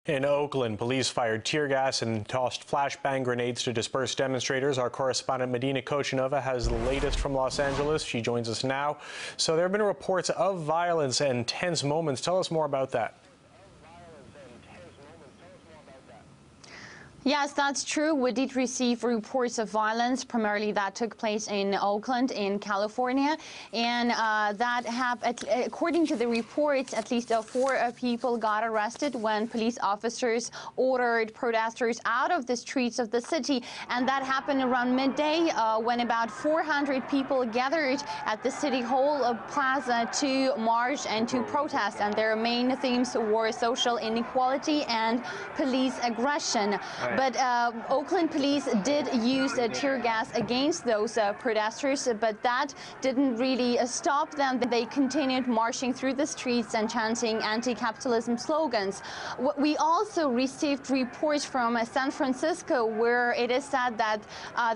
In Oakland, police fired tear gas and tossed flashbang grenades to disperse demonstrators. Our correspondent Madina Kochenova has the latest from Los Angeles. She joins us now. So there have been reports of violence and tense moments. Tell us more about that. Yes, that's true. We did receive reports of violence, primarily that took place in Oakland, in California. And according to the reports, at least 4 people got arrested when police officers ordered protesters out of the streets of the city. And that happened around midday when about 400 people gathered at the City Hall Plaza to march and to protest. And their main themes were social inequality and police aggression. But Oakland police did use tear gas against those protesters, but that didn't really stop them. They continued marching through the streets and chanting anti-capitalism slogans. We also received reports from San Francisco where it is said that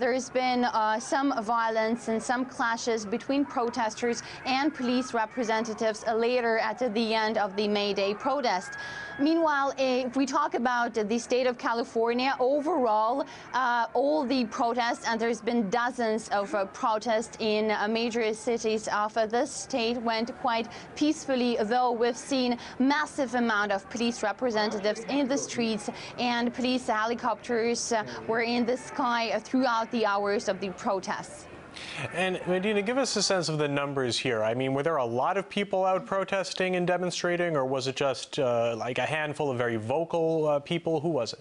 there's been some violence and some clashes between protesters and police representatives later at the end of the May Day protest. Meanwhile, if we talk about the state of California, overall, all the protests, and there's been dozens of protests in major cities of this state, went quite peacefully, though we've seen massive amount of police representatives in the streets, and police helicopters were in the sky throughout the hours of the protests. And Madina, give us a sense of the numbers here. I mean, were there a lot of people out protesting and demonstrating, or was it just like a handful of very vocal people? Who was it?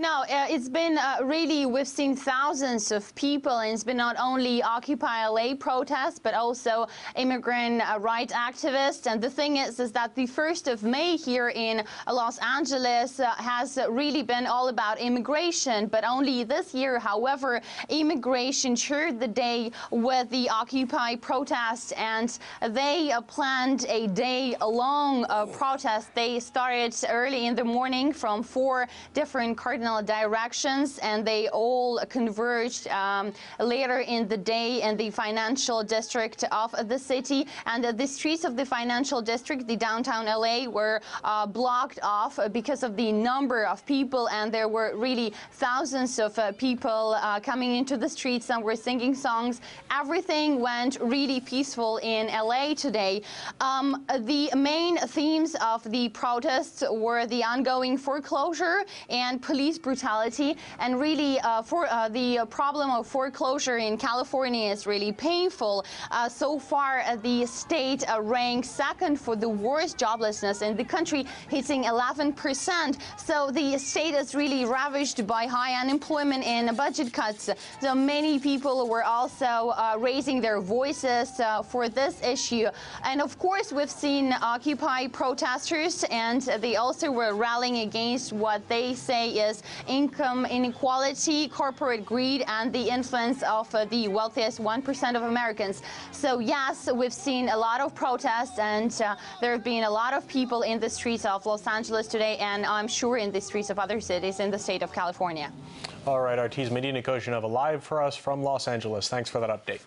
No, it's been really, we've seen thousands of people, and it's been not only Occupy LA protests, but also immigrant rights activists. And the thing is that the 1st of May here in Los Angeles has really been all about immigration. But only this year, however, immigration shared the day with the Occupy protests, and they planned a day-long protest. They started early in the morning from 4 different cardinal directions, and they all converged later in the day in the financial district of the city. And the streets of the financial district, the downtown LA, were blocked off because of the number of people, and there were really thousands of people coming into the streets and were singing songs. Everything went really peaceful in LA today. The main themes of the protests were the ongoing foreclosure and police brutality, and really the problem of foreclosure in California is really painful. So far, the state ranks 2nd for the worst joblessness in the country, hitting 11%. So the state is really ravaged by high unemployment and budget cuts. So many people were also raising their voices for this issue. And of course, we've seen Occupy protesters, and they also were rallying against what they say is income inequality, corporate greed, and the influence of the wealthiest 1% of Americans. So yes, we've seen a lot of protests, and there have been a lot of people in the streets of Los Angeles today, and I'm sure in the streets of other cities in the state of California. All right, RT's Madina Kochenova live for us from Los Angeles. Thanks for that update.